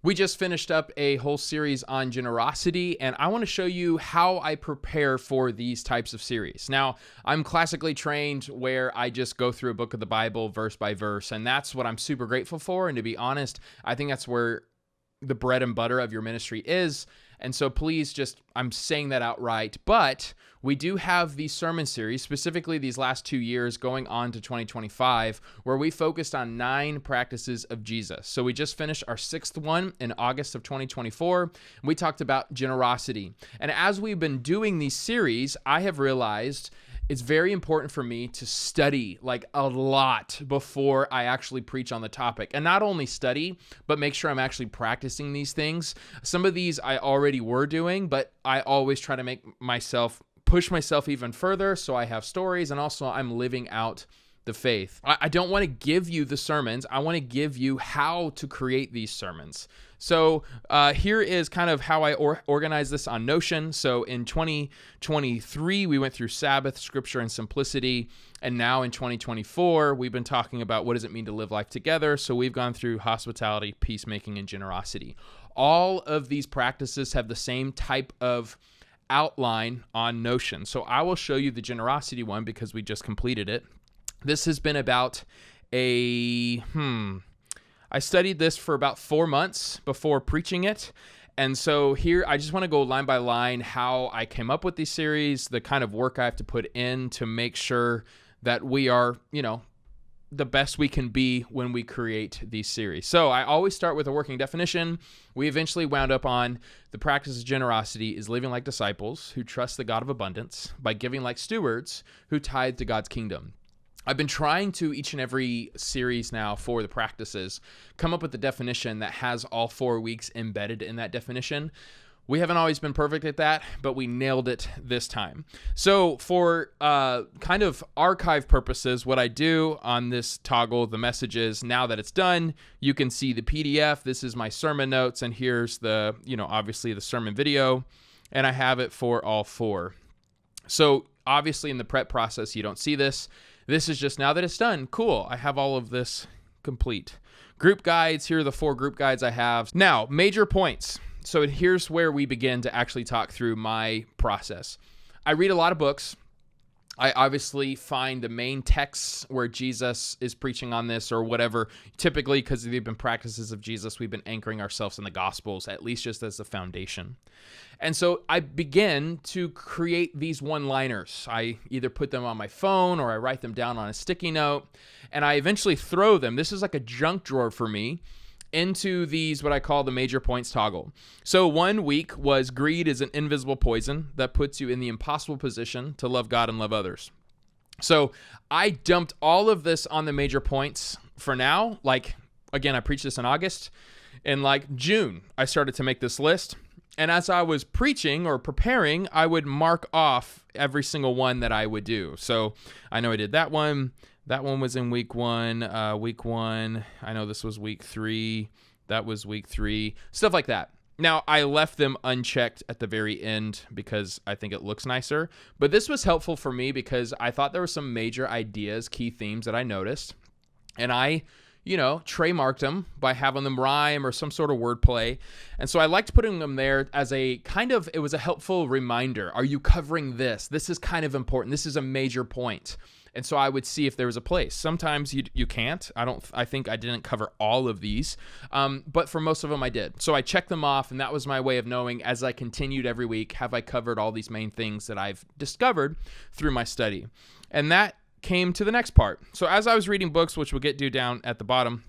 We just finished up a whole series on generosity, and I want to show you how I prepare for these types of series. Now, I'm classically trained where I just go through a book of the Bible verse by verse, and that's what I'm super grateful for. And to be honest, I think that's where the bread and butter of your ministry is. And so please I'm saying that outright, but we do have these sermon series, specifically these last 2 years going on to 2025, where we focused on 9 practices of Jesus. So we just finished our 6th one in August of 2024. We talked about generosity. And as we've been doing these series, I have realized it's very important for me to study like a lot before I actually preach on the topic. And not only study, but make sure I'm actually practicing these things. Some of these I already were doing, but I always try to push myself even further so I have stories, and also I'm living out the faith. I don't want to give you the sermons. I want to give you how to create these sermons. So here is kind of how I organize this on Notion. So in 2023, we went through Sabbath, Scripture, and Simplicity. And now in 2024, we've been talking about what does it mean to live life together. So we've gone through hospitality, peacemaking, and generosity. All of these practices have the same type of outline on Notion. So I will show you the generosity one because we just completed it. This has been about I studied this for about 4 months before preaching it. And so here, I just want to go line by line how I came up with these series, the kind of work I have to put in to make sure that we are, the best we can be when we create these series. So I always start with a working definition. We eventually wound up on the practice of generosity is living like disciples who trust the God of abundance by giving like stewards who tithe to God's kingdom. I've been trying to, each and every series now for the practices, come up with the definition that has all 4 weeks embedded in that definition. We haven't always been perfect at that, but we nailed it this time. So for kind of archive purposes, what I do on this toggle, the messages, now that it's done, you can see the PDF. This is my sermon notes, and here's the, obviously the sermon video, and I have it for all 4. So obviously in the prep process, you don't see this. This is just now that it's done. Cool. I have all of this complete. Group guides. Here are the 4 group guides I have. Now, major points. So here's where we begin to actually talk through my process. I read a lot of books. I obviously find the main texts where Jesus is preaching on this or whatever. Typically, because they've been practices of Jesus, we've been anchoring ourselves in the Gospels, at least just as the foundation. And so I begin to create these one-liners. I either put them on my phone or I write them down on a sticky note, and I eventually throw them. This is like a junk drawer for me, into these, what I call the major points toggle. So 1 week was greed is an invisible poison that puts you in the impossible position to love God and love others. So I dumped all of this on the major points for now. Like, again, I preached this in August. In like June, I started to make this list. And as I was preaching or preparing, I would mark off every single one that I would do. So I know I did that one. That one was in week 1. Week 1, I know this was week 3. That was week 3. Stuff like that. Now, I left them unchecked at the very end because I think it looks nicer. But this was helpful for me because I thought there were some major ideas, key themes that I noticed. And I Trey marked them by having them rhyme or some sort of wordplay. And so I liked putting them there as it was a helpful reminder. Are you covering this? This is kind of important. This is a major point. And so I would see if there was a place. Sometimes you can't. I think I didn't cover all of these, but for most of them I did. So I checked them off, and that was my way of knowing as I continued every week, have I covered all these main things that I've discovered through my study? And that came to the next part. So as I was reading books, which we'll get to down at the bottom,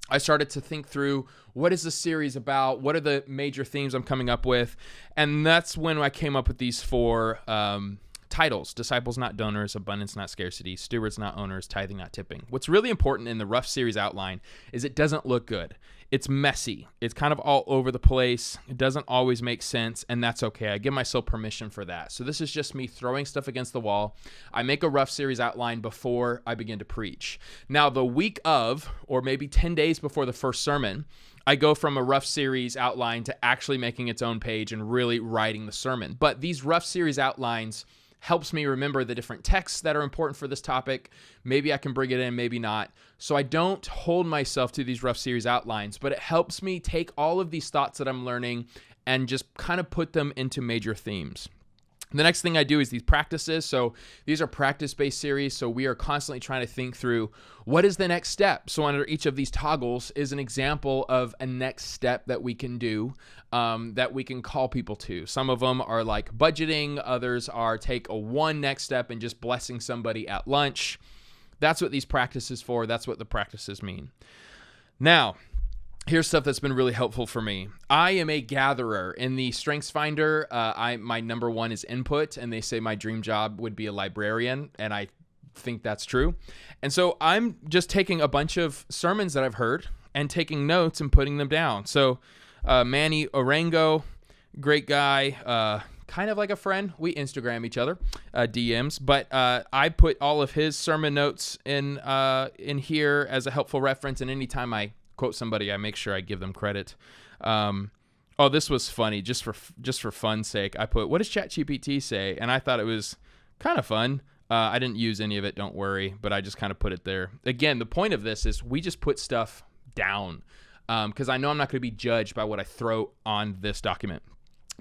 I started to think through what is the series about? What are the major themes I'm coming up with? And that's when I came up with these 4 titles: disciples, not donors; abundance, not scarcity; stewards, not owners; tithing, not tipping. What's really important in the rough series outline is it doesn't look good. It's messy. It's kind of all over the place. It doesn't always make sense, and that's okay. I give myself permission for that. So this is just me throwing stuff against the wall. I make a rough series outline before I begin to preach. Now, the week of, or maybe 10 days before the first sermon, I go from a rough series outline to actually making its own page and really writing the sermon. But these rough series outlines helps me remember the different texts that are important for this topic. Maybe I can bring it in, maybe not. So I don't hold myself to these rough series outlines, but it helps me take all of these thoughts that I'm learning and just kind of put them into major themes. The next thing I do is these practices. So these are practice-based series. So we are constantly trying to think through what is the next step. So under each of these toggles is an example of a next step that we can do, that we can call people to. Some of them are like budgeting. Others are take a one next step and just blessing somebody at lunch. That's what these practices for. That's what the practices mean. Now, here's stuff that's been really helpful for me. I am a gatherer. In the Strengths Finder, my number one is input, and they say my dream job would be a librarian, and I think that's true. And so I'm just taking a bunch of sermons that I've heard and taking notes and putting them down. So Manny Orango, great guy, kind of like a friend. We Instagram each other, DMs, but I put all of his sermon notes in here as a helpful reference, and anytime I quote somebody, I make sure I give them credit. This was funny. Just for fun's sake, I put, what does ChatGPT say? And I thought it was kind of fun. I didn't use any of it, don't worry, but I just kind of put it there. Again, the point of this is we just put stuff down because I know I'm not going to be judged by what I throw on this document.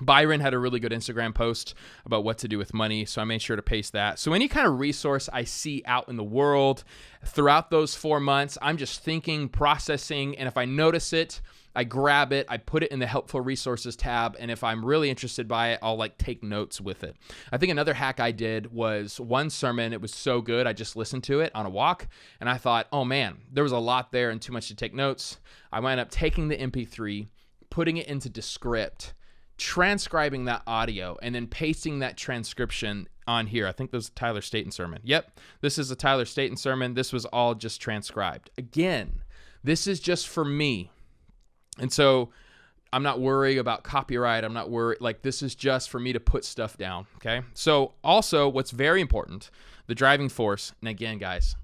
Byron had a really good Instagram post about what to do with money, so I made sure to paste that. So any kind of resource I see out in the world throughout those 4 months, I'm just thinking, processing, and if I notice it, I grab it, I put it in the helpful resources tab, and if I'm really interested by it, I'll take notes with it. I think another hack I did was one sermon. It was so good, I just listened to it on a walk, and I thought, oh man, there was a lot there and too much to take notes. I wound up taking the MP3, putting it into Descript, transcribing that audio, and then pasting that transcription on here. I think this is a Tyler Staton sermon. Yep, this is a Tyler Staton sermon. This was all just transcribed. Again, this is just for me. And so I'm not worried about copyright. I'm not worried. This is just for me to put stuff down, okay? So also what's very important, the driving force, and again, guys,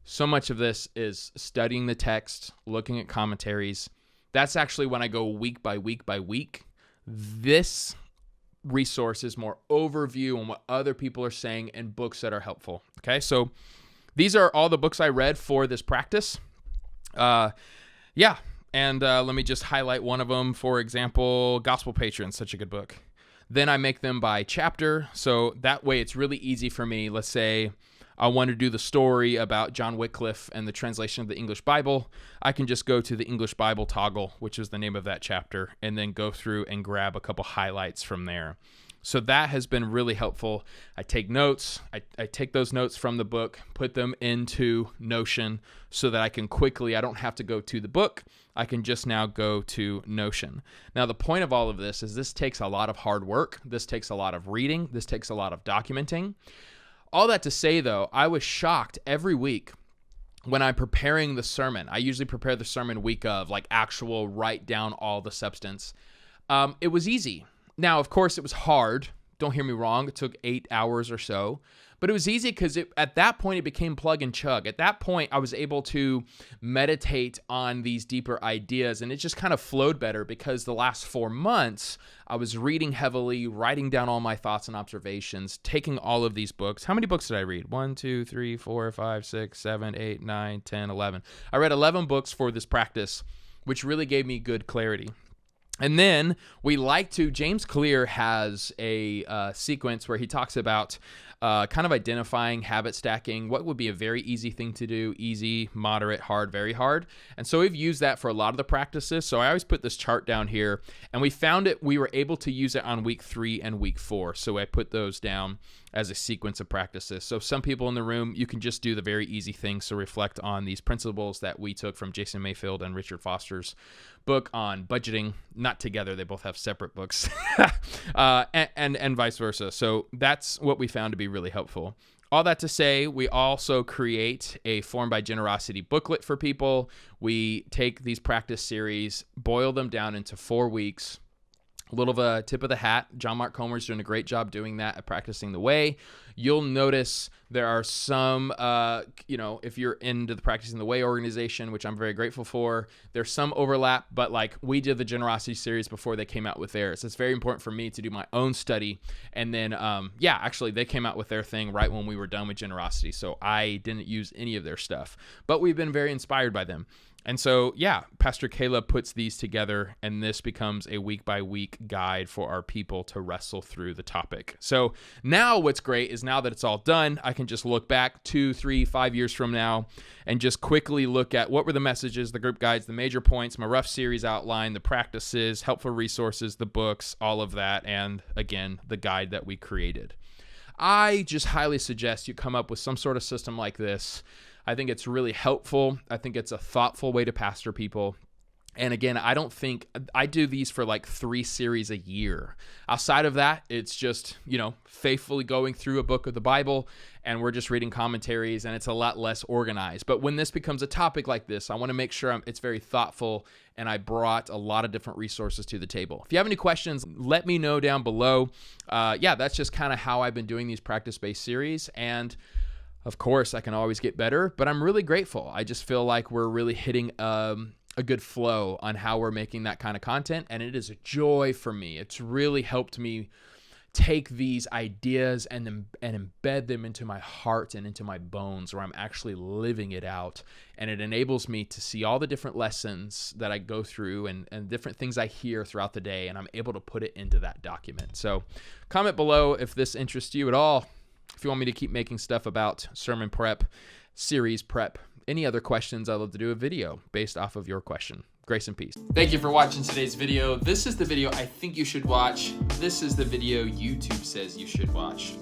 so much of this is studying the text, looking at commentaries. That's actually when I go week by week by week. This resource is more overview on what other people are saying and books that are helpful. Okay, so these are all the books I read for this practice. And let me just highlight one of them. For example, Gospel Patrons, such a good book. Then I make them by chapter, so that way it's really easy for me. Let's say I want to do the story about John Wycliffe and the translation of the English Bible. I can just go to the English Bible toggle, which is the name of that chapter, and then go through and grab a couple highlights from there. So that has been really helpful. I take notes. I take those notes from the book, put them into Notion so that I can quickly, I don't have to go to the book. I can just now go to Notion. Now, the point of all of this is this takes a lot of hard work. This takes a lot of reading. This takes a lot of documenting. All that to say, though, I was shocked every week when I'm preparing the sermon. I usually prepare the sermon week of, actual write down all the substance. It was easy. Now, of course, it was hard. Don't hear me wrong. It took 8 hours or so. But it was easy because at that point, it became plug and chug. At that point, I was able to meditate on these deeper ideas, and it just kind of flowed better because the last 4 months, I was reading heavily, writing down all my thoughts and observations, taking all of these books. How many books did I read? 1, 2, 3, 4, 5, 6, 7, 8, 9, 10, 11. I read 11 books for this practice, which really gave me good clarity. And then James Clear has a sequence where he talks about kind of identifying habit stacking, what would be a very easy thing to do, easy, moderate, hard, very hard. And so we've used that for a lot of the practices. So I always put this chart down here, and we were able to use it on week 3 and week 4. So I put those down as a sequence of practices. So some people in the room, you can just do the very easy things. So reflect on these principles that we took from Jason Mayfield and Richard Foster's book on budgeting. Not together, they both have separate books, and vice versa. So that's what we found to be really helpful. All that to say, we also create a Formed by Generosity booklet for people. We take these practice series, boil them down into 4 weeks, A little of a tip of the hat. John Mark Comer's doing a great job doing that at Practicing the Way. You'll notice there are some, if you're into the Practicing the Way organization, which I'm very grateful for, there's some overlap, but like we did the generosity series before they came out with theirs. It's very important for me to do my own study. And then, actually they came out with their thing right when we were done with generosity. So I didn't use any of their stuff, but we've been very inspired by them. And so, Pastor Caleb puts these together, and this becomes a week-by-week guide for our people to wrestle through the topic. So now what's great is now that it's all done, I can just look back 2, 3, 5 years from now and just quickly look at what were the messages, the group guides, the major points, my rough series outline, the practices, helpful resources, the books, all of that, and again, the guide that we created. I just highly suggest you come up with some sort of system like this. I think it's really helpful. I think it's a thoughtful way to pastor people. And again, I don't think I do these for like 3 series a year. Outside of that, it's just, faithfully going through a book of the Bible, and we're just reading commentaries, and it's a lot less organized. But when this becomes a topic like this, I want to make sure it's very thoughtful, and I brought a lot of different resources to the table. If you have any questions, let me know down below. That's just kind of how I've been doing these practice-based series. And of course, I can always get better, but I'm really grateful. I just feel like we're really hitting a good flow on how we're making that kind of content, and it is a joy for me. It's really helped me take these ideas and embed them into my heart and into my bones, where I'm actually living it out, and it enables me to see all the different lessons that I go through and different things I hear throughout the day, and I'm able to put it into that document. So comment below if this interests you at all. If you want me to keep making stuff about sermon prep, series prep, any other questions, I'd love to do a video based off of your question. Grace and peace. Thank you for watching today's video. This is the video I think you should watch. This is the video YouTube says you should watch.